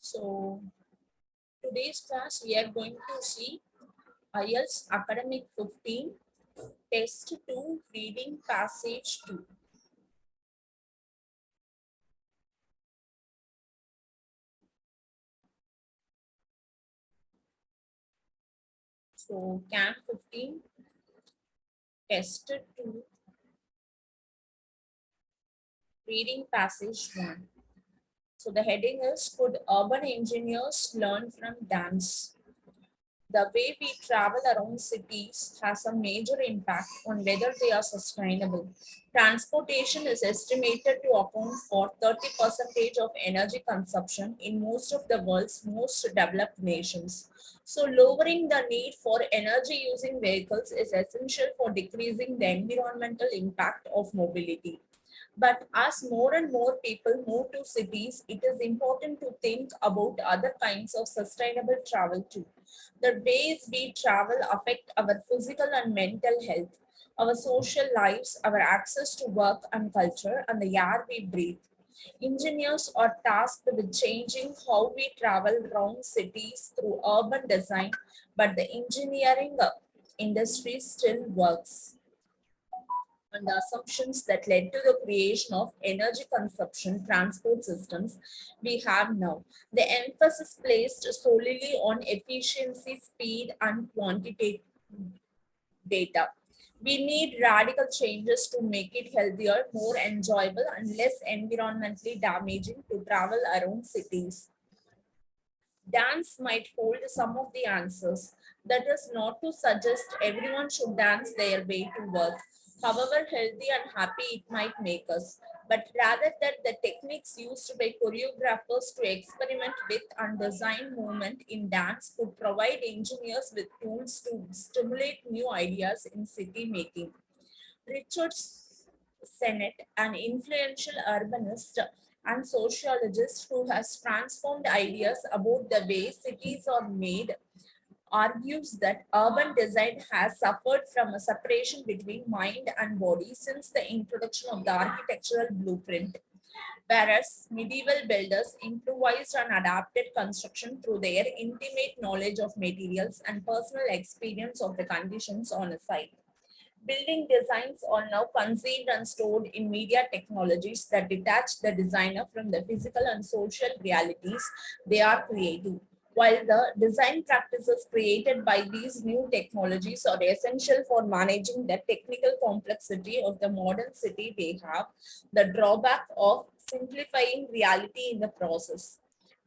So today's class we are going to see Ielts Academic 15 Test 2 Reading Passage 2. So Camp 15 Test 2 Reading Passage 1. So the heading is Could Urban Engineers Learn from Dance? The way we travel around cities has a major impact on whether they are sustainable. Transportation is estimated to account for 30% of energy consumption in most of the world's most developed nations. So, lowering the need for energy using vehicles is essential for decreasing the environmental impact of mobility. But as more and more people move to cities, it is important to think about other kinds of sustainable travel too. The ways we travel affect our physical and mental health, our social lives, our access to work and culture, and the air we breathe. Engineers are tasked with changing how we travel around cities through urban design, but the engineering industry still works on the assumptions that led to the creation of energy consumption transport systems we have now. The emphasis placed solely on efficiency, speed, and quantitative data. We need radical changes to make it healthier, more enjoyable, and less environmentally damaging to travel around cities. Dance might hold some of the answers. That is not to suggest everyone should dance their way to work, however healthy and happy it might make us, but rather that the techniques used by choreographers to experiment with and design movement in dance could provide engineers with tools to stimulate new ideas in city making. Richard Sennett, an influential urbanist and sociologist who has transformed ideas about the way cities are made, argues that urban design has suffered from a separation between mind and body since the introduction of the architectural blueprint. Whereas medieval builders improvised and adapted construction through their intimate knowledge of materials and personal experience of the conditions on a site. Building designs are now conceived and stored in media technologies that detach the designer from the physical and social realities they are creating. While the design practices created by these new technologies are essential for managing the technical complexity of the modern city, they have the drawback of simplifying reality in the process.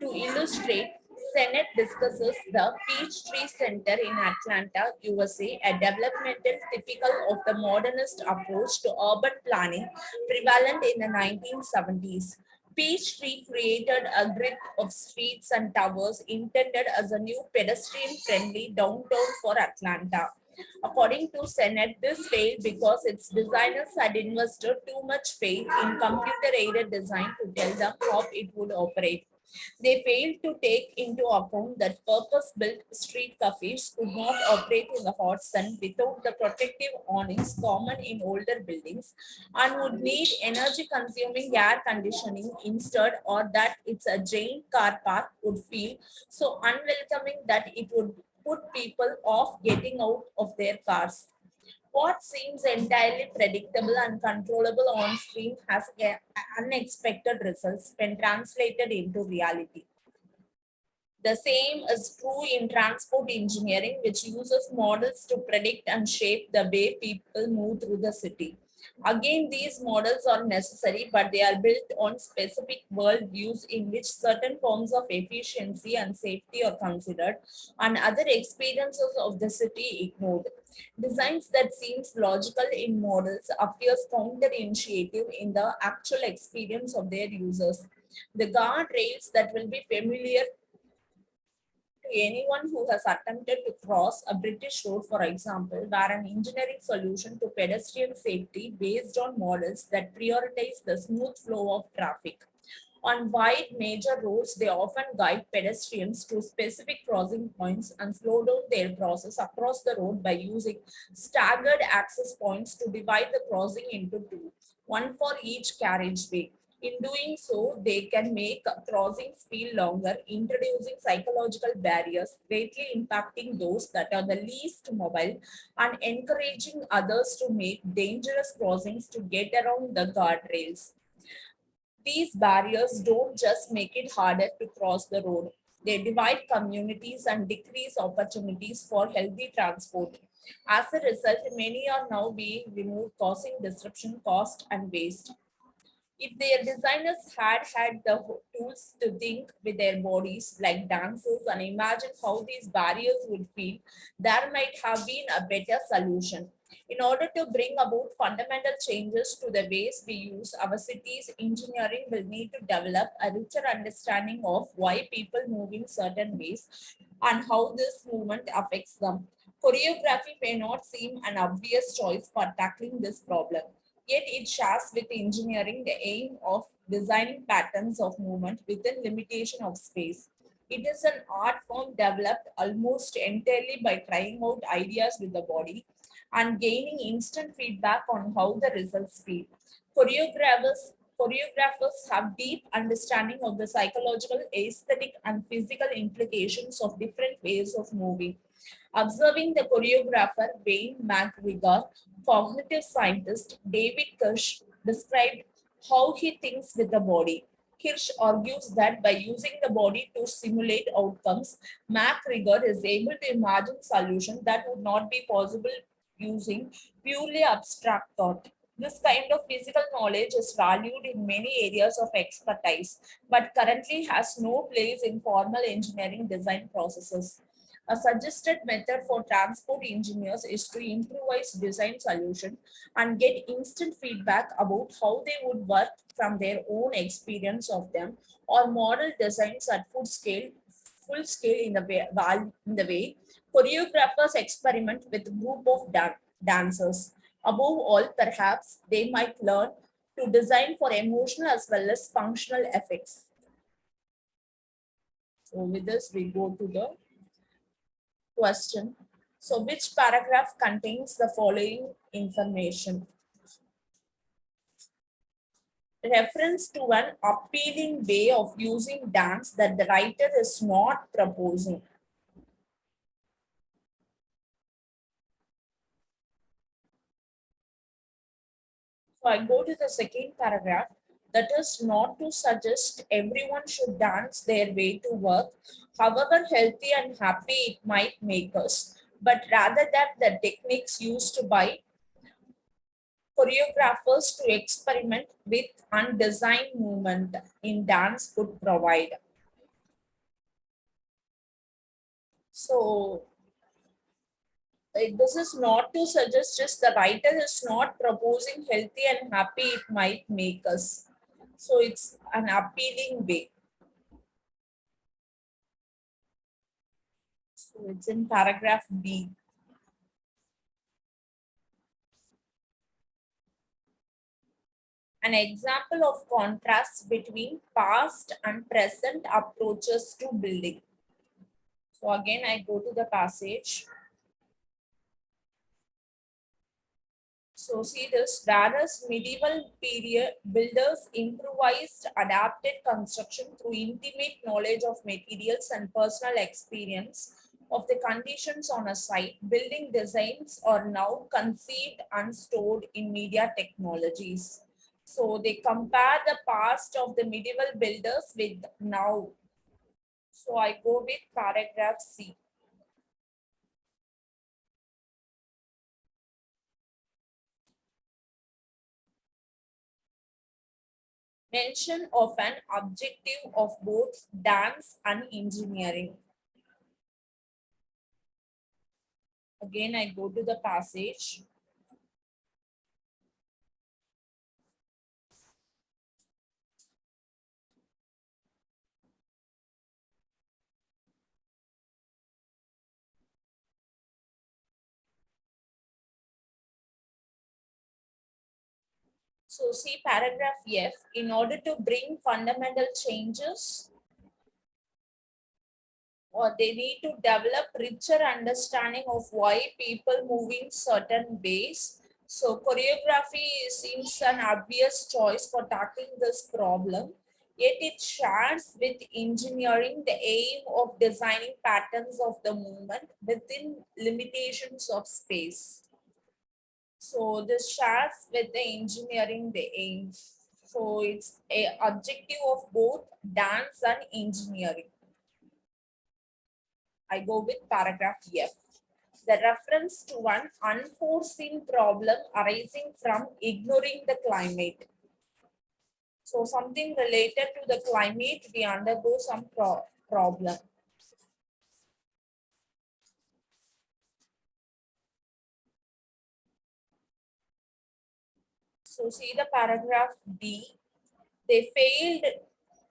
To illustrate, Senate discusses the Peachtree Center in Atlanta, USA, a developmental typical of the modernist approach to urban planning prevalent in the 1970s. Peachtree created a grid of streets and towers intended as a new pedestrian-friendly downtown for Atlanta. According to Senate, this failed because its designers had invested too much faith in computer-aided design to tell them how it would operate. They failed to take into account that purpose-built street cafes could not operate in the hot sun without the protective awnings common in older buildings and would need energy-consuming air conditioning instead, or that its a giant car park would feel so unwelcoming that it would put people off getting out of their cars. What seems entirely predictable and controllable on screen has unexpected results when translated into reality. The same is true in transport engineering, which uses models to predict and shape the way people move through the city. Again, these models are necessary, but they are built on specific worldviews in which certain forms of efficiency and safety are considered and other experiences of the city ignored. Designs that seems logical in models appears counterintuitive in the actual experience of their users. The guardrails that will be familiar to anyone who has attempted to cross a British road, for example, were an engineering solution to pedestrian safety based on models that prioritize the smooth flow of traffic. On wide major roads, they often guide pedestrians to specific crossing points and slow down their process across the road by using staggered access points to divide the crossing into two, one for each carriageway. In doing so, they can make crossings feel longer, introducing psychological barriers, greatly impacting those that are the least mobile and encouraging others to make dangerous crossings to get around the guardrails. These barriers don't just make it harder to cross the road, they divide communities and decrease opportunities for healthy transport. As a result, many are now being removed, causing disruption, cost, and waste. If their designers had the tools to think with their bodies like dancers and imagine how these barriers would feel, there might have been a better solution. In order to bring about fundamental changes to the ways we use our cities, engineering will need to develop a richer understanding of why people move in certain ways and how this movement affects them. Choreography may not seem an obvious choice for tackling this problem. Yet it shares with engineering the aim of designing patterns of movement within limitation of space. It is an art form developed almost entirely by trying out ideas with the body and gaining instant feedback on how the results feel. Choreographers have deep understanding of the psychological, aesthetic, and physical implications of different ways of moving. Observing the choreographer Wayne McGregor, cognitive scientist David Kirsch described how he thinks with the body. Kirsch argues that by using the body to simulate outcomes, McGregor is able to imagine solutions that would not be possible using purely abstract thought. This kind of physical knowledge is valued in many areas of expertise, but currently has no place in formal engineering design processes. A suggested method for transport engineers is to improvise design solution and get instant feedback about how they would work from their own experience of them, or model designs at full scale in the way choreographers experiment with a group of dancers. Above all, perhaps they might learn to design for emotional as well as functional effects. So with this, we go to the question. So which paragraph contains the following information? Reference to an appealing way of using dance that the writer is not proposing. So I go to the second paragraph. That is not to suggest everyone should dance their way to work, however healthy and happy it might make us, but rather that the techniques used by choreographers to experiment with and design movement in dance could provide. So this is not to suggest, just the writer is not proposing healthy and happy it might make us. So it's an appealing way. So it's in paragraph B. An example of contrast between past and present approaches to building. So again, I go to the passage. So see this, whereas medieval period builders improvised adapted construction through intimate knowledge of materials and personal experience of the conditions on a site, building designs are now conceived and stored in media technologies. So they compare the past of the medieval builders with now. So I go with paragraph C. Mention of an objective of both dance and engineering. Again, I go to the passage. So see paragraph F, in order to bring fundamental changes, or they need to develop richer understanding of why people move in certain ways. So choreography seems an obvious choice for tackling this problem, yet it shares with engineering the aim of designing patterns of the movement within limitations of space. So this shares with the engineering the aim. So it's a objective of both dance and engineering. I go with paragraph F. The reference to an unforeseen problem arising from ignoring the climate. So something related to the climate, we undergo some problem. So see the paragraph D. They failed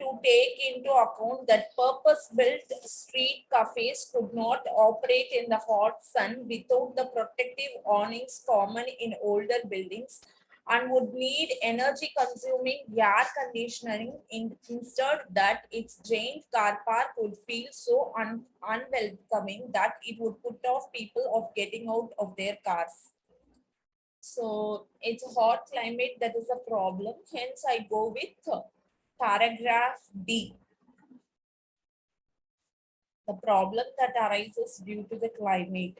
to take into account that purpose-built street cafes could not operate in the hot sun without the protective awnings common in older buildings and would need energy-consuming air conditioning. Instead, that its giant car park would feel so unwelcoming that it would put off people of getting out of their cars. So it's a hot climate that is a problem. Hence, I go with paragraph D. The problem that arises due to the climate.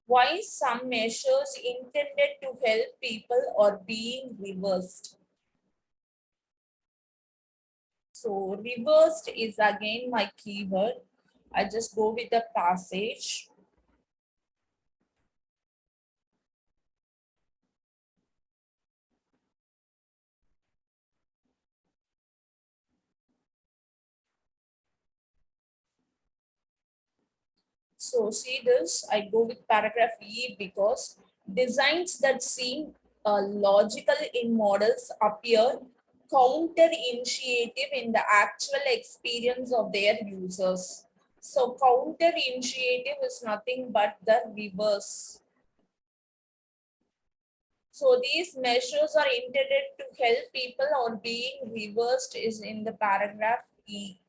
Why some measures intended to help people are being reversed. So reversed is again my keyword. I just go with the passage. So see this, I go with paragraph E because designs that seem logical in models appear counter-initiative in the actual experience of their users. So counter-initiative is nothing but the reverse. So these measures are intended to help people or being reversed is in the paragraph E.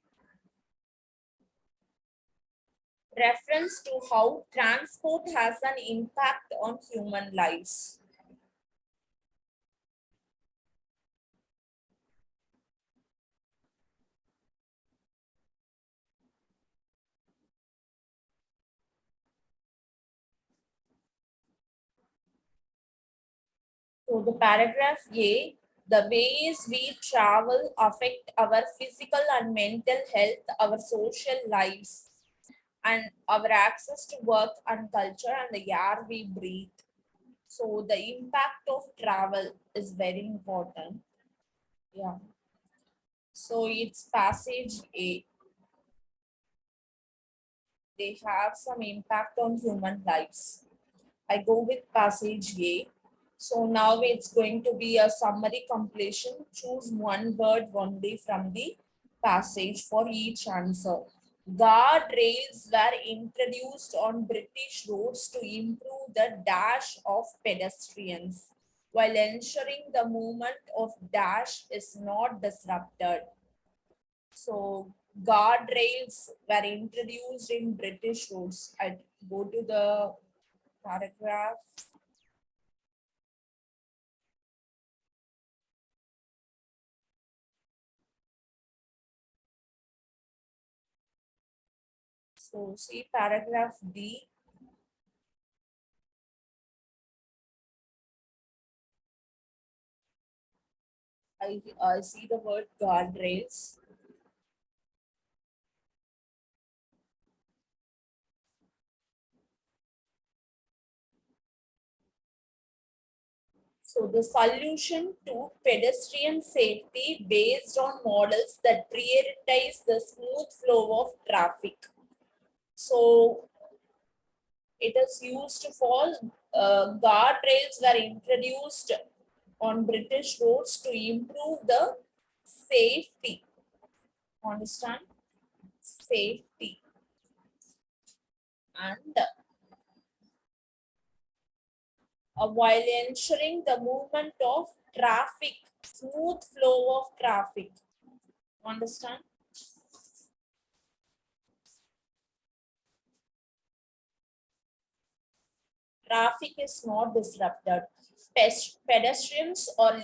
Reference to how transport has an impact on human lives. So the paragraph A, the ways we travel affect our physical and mental health, our social lives, and our access to work and culture and the air we breathe. So the impact of travel is very important. Yeah. So it's passage A. They have some impact on human lives. I go with passage A. So now it's going to be a summary completion. Choose one word only from the passage for each answer. Guardrails were introduced on British roads to improve the dash of pedestrians while ensuring the movement of dash is not disrupted. So guardrails were introduced in British roads. I go to the paragraph. So see paragraph D. I see the word guardrails. So the solution to pedestrian safety based on models that prioritize the smooth flow of traffic. So it is used for guardrails were introduced on British roads to improve the safety. Understand? Safety. And while ensuring the movement of traffic, smooth flow of traffic. Understand? Traffic is not disrupted. Pedestrians are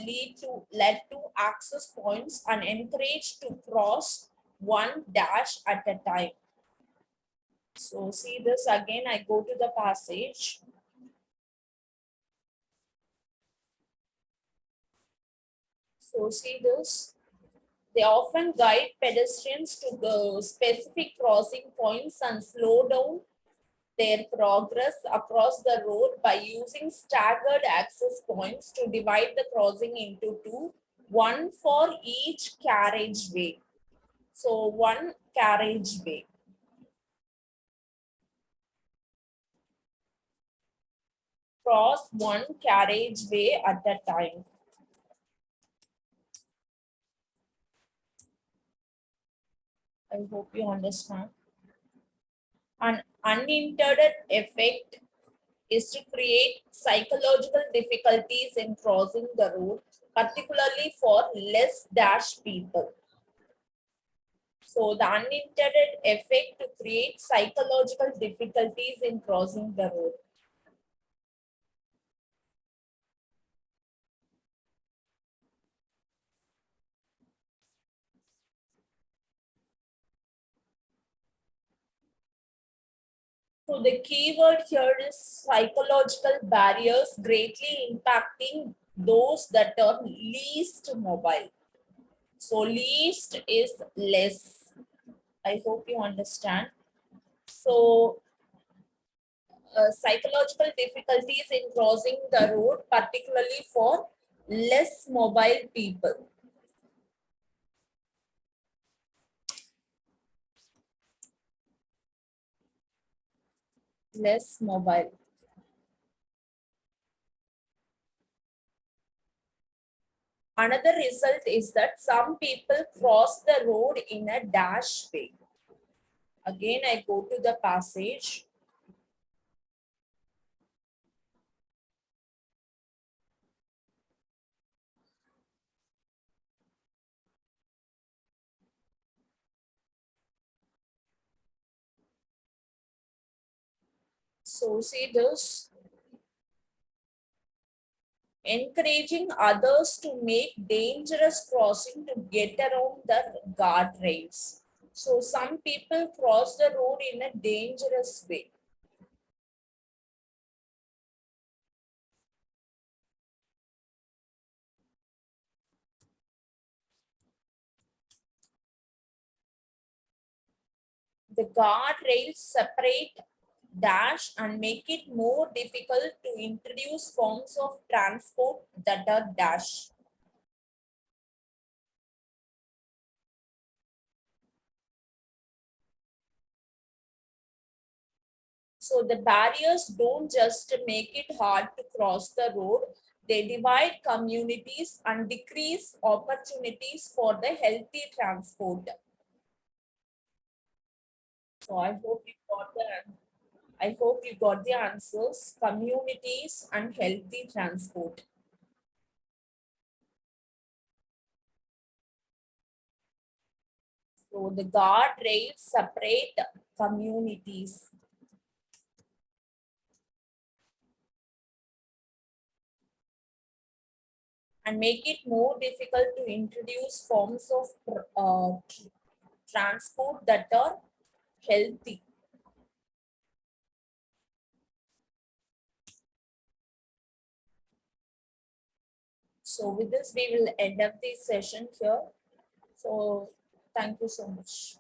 led to access points and encouraged to cross one dash at a time. So see this again, I go to the passage. So see this. They often guide pedestrians to the specific crossing points and slow down their progress across the road by using staggered access points to divide the crossing into two, one for each carriageway. So one carriageway. Cross one carriageway at a time. I hope you understand. An unintended effect is to create psychological difficulties in crossing the road, particularly for less dash people. So the unintended effect to create psychological difficulties in crossing the road. So the keyword here is psychological barriers greatly impacting those that are least mobile. So least is less. I hope you understand. So psychological difficulties in crossing the road, particularly for less mobile people. Less mobile. Another result is that some people cross the road in a dash way. Again, I go to the passage. So see this. Encouraging others to make dangerous crossing to get around the guardrails. So some people cross the road in a dangerous way. The guardrails separate dash and make it more difficult to introduce forms of transport that are dash. So the barriers don't just make it hard to cross the road, they divide communities and decrease opportunities for the healthy transport. So I hope you got the answers. Communities and healthy transport. So the guardrails separate communities and make it more difficult to introduce forms of transport that are healthy. So with this, we will end up this session here. So thank you so much.